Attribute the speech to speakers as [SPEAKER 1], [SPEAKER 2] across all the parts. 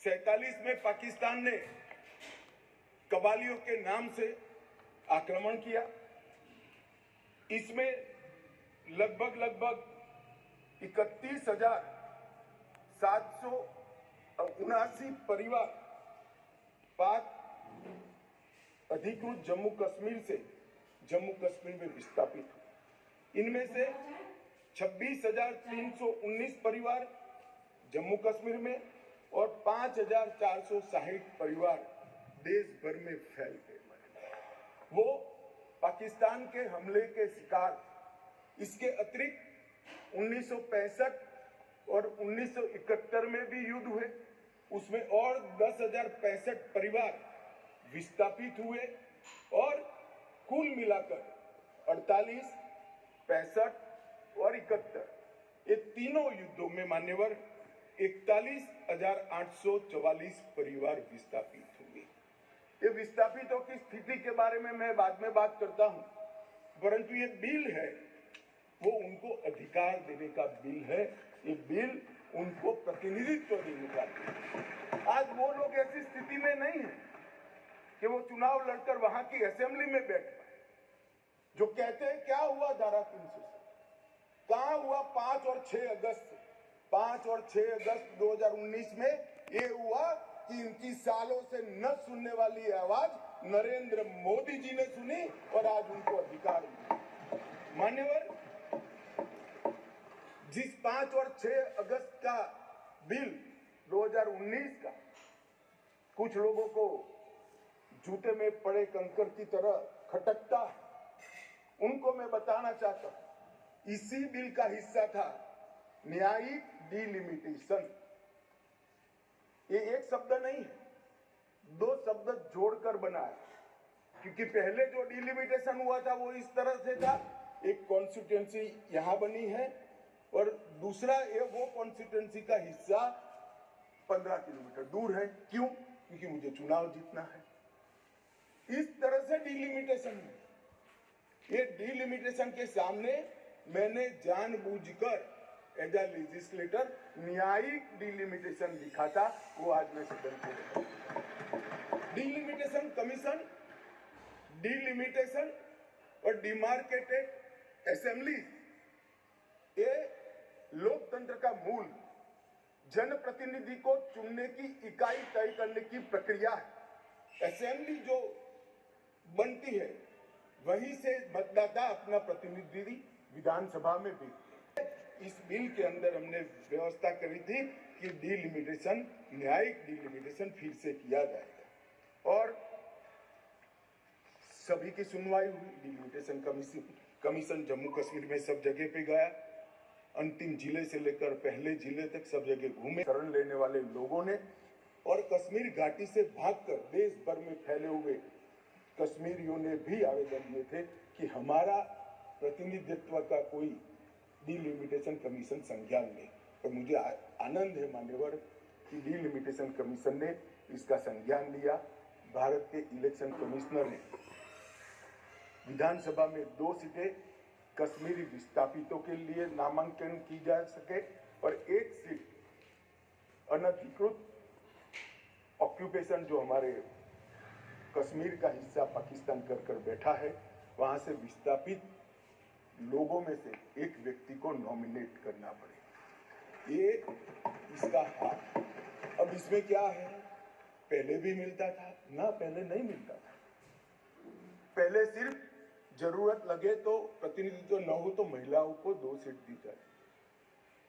[SPEAKER 1] 47 में पाकिस्तान ने कबालियों के नाम से आक्रमण किया। इसमें लगभग 31,779 परिवार पाक अधिकृत जम्मू कश्मीर से जम्मू कश्मीर में विस्थापित हुए। इनमें से 26,319 परिवार जम्मू कश्मीर में और 5,460 परिवार देश भर में फैल गए। वो पाकिस्तान के हमले के शिकार। इसके अतिरिक्त 1965 और 1971 में भी युद्ध हुए, उसमें और 10,065 परिवार विस्थापित हुए और कुल मिलाकर 48, 65 और 71 ये तीनों युद्धों में मान्यवर 41,844 परिवार विस्थापित हुए। ये विस्थापितों की स्थिति के बारे में मैं बाद में बात करता हूं, परंतु ये बिल है वो उनको अधिकार देने का बिल है। ये बिल उनको प्रतिनिधित्व देने का बिल है। आज वो लोग ऐसी स्थिति में नहीं है कि वो चुनाव लड़कर वहां की असेंबली में बैठ पाए। जो कहते हैं क्या हुआ धारा 300 से, कहां हुआ 5 और 6 अगस्त 2019 में ये हुआ कि इनकी सालों से न सुनने वाली आवाज नरेंद्र मोदी जी ने सुनी और आज उनको अधिकार मिला। मान्यवर, जिस 5 और 6 अगस्त का बिल 2019 का कुछ लोगों को जूते में पड़े कंकर की तरह खटकता है, उनको मैं बताना चाहता हूं, इसी बिल का हिस्सा था न्यायिक डिलिमिटेशन। ये एक शब्द नहीं है, 2 शब्द जोड़कर बना है, क्योंकि पहले जो डिलिमिटेशन हुआ था वो इस तरह से था, एक कॉन्स्टिट्यूएंसी यहां बनी है और दूसरा ये वो कॉन्स्टिट्यूएंसी का हिस्सा 15 किलोमीटर दूर है। क्यों? क्योंकि मुझे चुनाव जीतना है। इस तरह से डिलिमिटेशन है। ये डिलिमिटेशन के सामने मैंने जानबूझकर एज ए लेजिस्लेटर न्यायिक डिलिमिटेशन लिखा था, वो आज मैं सदन को डिलिमिटेशन कमीशन, डिलिमिटेशन और डिमार्केटेड असेंबली ये लोकतंत्र का मूल, जनप्रतिनिधि को चुनने की इकाई तय करने की प्रक्रिया है। असेंबली जो बनती है वहीं से मतदाता अपना प्रतिनिधि विधानसभा में भेजते हैं। इस बिल के अंदर हमने व्यवस्था करी थी कि डिलिमिटेशन, न्यायिक डिलिमिटेशन फिर से किया जाएगा और सभी की सुनवाई हुई। डिलिमिटेशन कमीशन जम्मू कश्मीर में सब जगह पे गया, अंतिम जिले से लेकर पहले जिले तक सब जगह घूमे। शरण लेने वाले लोगों ने और कश्मीर घाटी से भागकर देश भर में फैले हुए कश्मीरियों ने भी आवेदन दिए थे कि हमारा प्रतिनिधित्व का कोई डिलिमिटेशन कमीशन संज्ञान ले। और मुझे आनंद है मान्यवर कि डिलिमिटेशन कमीशन ने इसका संज्ञान लिया। भारत के इलेक्शन कमिश्नर ने विधानसभा में 2 सीटें कश्मीरी विस्थापितों के लिए नामांकन की जा सके और 1 सीट अनधिकृत ऑक्यूपेशन जो हमारे कश्मीर का हिस्सा पाकिस्तान कर बैठा है, वहां से विस्थापित लोगों में से एक व्यक्ति को नॉमिनेट करना पड़े। ये इसका हाथ। अब इसमें क्या है, पहले भी मिलता था ना, पहले नहीं मिलता था। पहले सिर्फ जरूरत लगे तो प्रतिनिधित्व न हो तो महिलाओं को 2 सीट दी जाए।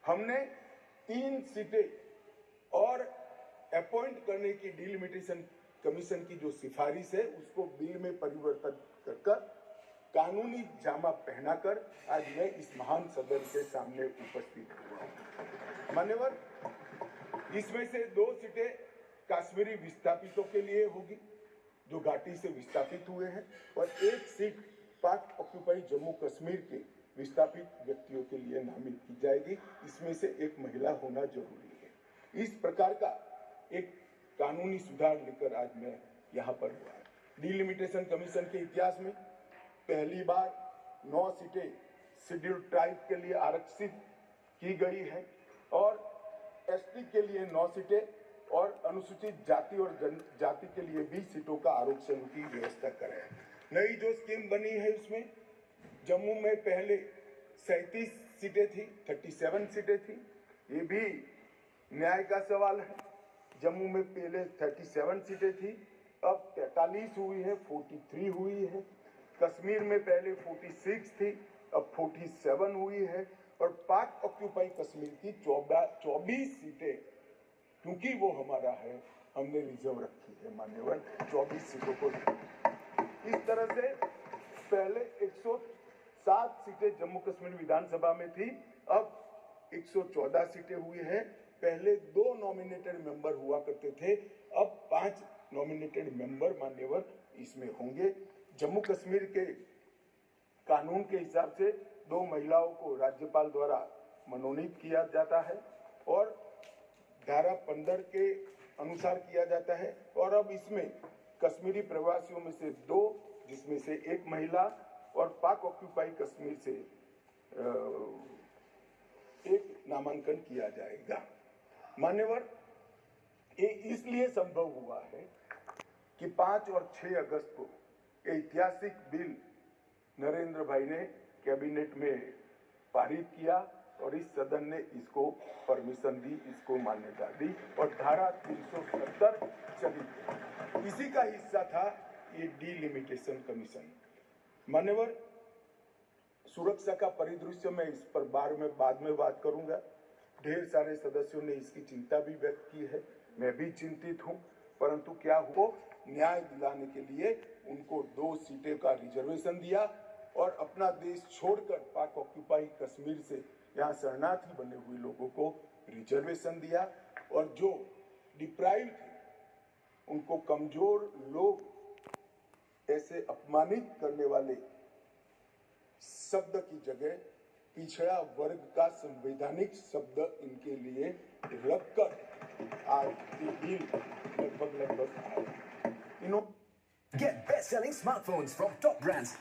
[SPEAKER 1] हमने 3 सीटें और अपॉइंट करने की डिलिमिटेशन कमीशन की जो सिफारिश है उसको बिल में परिवर्तन कर कानूनी जामा पहनाकर आज मैं इस महान सदन के सामने उपस्थित हुआ। मान्यवर, इसमें से 2 सीटें कश्मीरी विस्थापितों के लिए होगी जो घाटी से विस्थापित हुए हैं और 1 सीट पाक ऑक्यूपाई जम्मू कश्मीर के विस्थापित व्यक्तियों के लिए नामित की जाएगी। इसमें से एक महिला होना जरूरी है। इस प्रकार का एक कानूनी सुधार लेकर आज मैं यहाँ पर हुआ। डिलिमिटेशन कमीशन के इतिहास में पहली बार 9 सीटें शेड्यूल्ड ट्राइब के लिए आरक्षित की गई है और एसटी के लिए 9 सीटें और अनुसूचित जाति और जनजाति के लिए 20 सीटों का आरक्षण की व्यवस्था करें। नई जो स्कीम बनी है उसमें जम्मू में पहले 37 सीटें थी, 37 सीटें थी। ये भी न्याय का सवाल है। जम्मू में पहले 37 सीटें थी, अब 43 हुई है, 43 हुई है। कश्मीर में पहले 46 थी, अब 47 हुई है। और पाक ऑक्यूपाई कश्मीर की 24 सीटें, क्योंकि वो हमारा है, हमने रिजर्व रखी है मान्यवर 24 सीटों को। इस तरह से पहले 107 सीटें जम्मू कश्मीर विधानसभा में थी, अब 114 सीटें हुई हैं। पहले 2 नॉमिनेटेड मेंबर हुआ करते थे, अब 5 नॉमिनेटेड मेंबर मान्यवर इसमें होंगे। जम्मू कश्मीर के कानून के हिसाब से 2 महिलाओं को राज्यपाल द्वारा मनोनीत किया जाता है और धारा 15 के अनुसार किया जाता है। और अब इसमें कश्मीरी प्रवासियों में से 2, जिसमें से 1 महिला, और पाक ऑक्यूपाई कश्मीर से 1 नामांकन किया जाएगा। मान्यवर, ये इसलिए संभव हुआ है कि 5 और 6 अगस्त को ऐतिहासिक बिल नरेंद्र भाई ने कैबिनेट में पारित किया और इस सदन ने इसको परमिशन दी, इसको मान्यता दी और धारा 370 चली। इसी का हिस्सा था ये डिलिमिटेशन कमीशन। मान्यवर, सुरक्षा का परिदृश्य मैं इस पर बाद में बात करूंगा। ढेर सारे सदस्यों ने इसकी चिंता भी व्यक्त की है, मैं भी चिंतित हूं, परंतु क्या हुआ, न्याय दिलाने के लिए उनको 2 सीटें का रिजर्वेशन दिया और अपना देश छोड़कर पाक ऑक्यूपाई कश्मीर से यहाँ शरणार्थी बने हुए लोगों को रिजर्वेशन दिया। और जो डिप्राइव थे, उनको कमजोर लोग ऐसे अपमानित करने वाले शब्द की जगह पिछड़ा वर्ग का संवैधानिक शब्द इनके लिए रखकर आज बिल लगभग
[SPEAKER 2] Get best-selling smartphones from top brands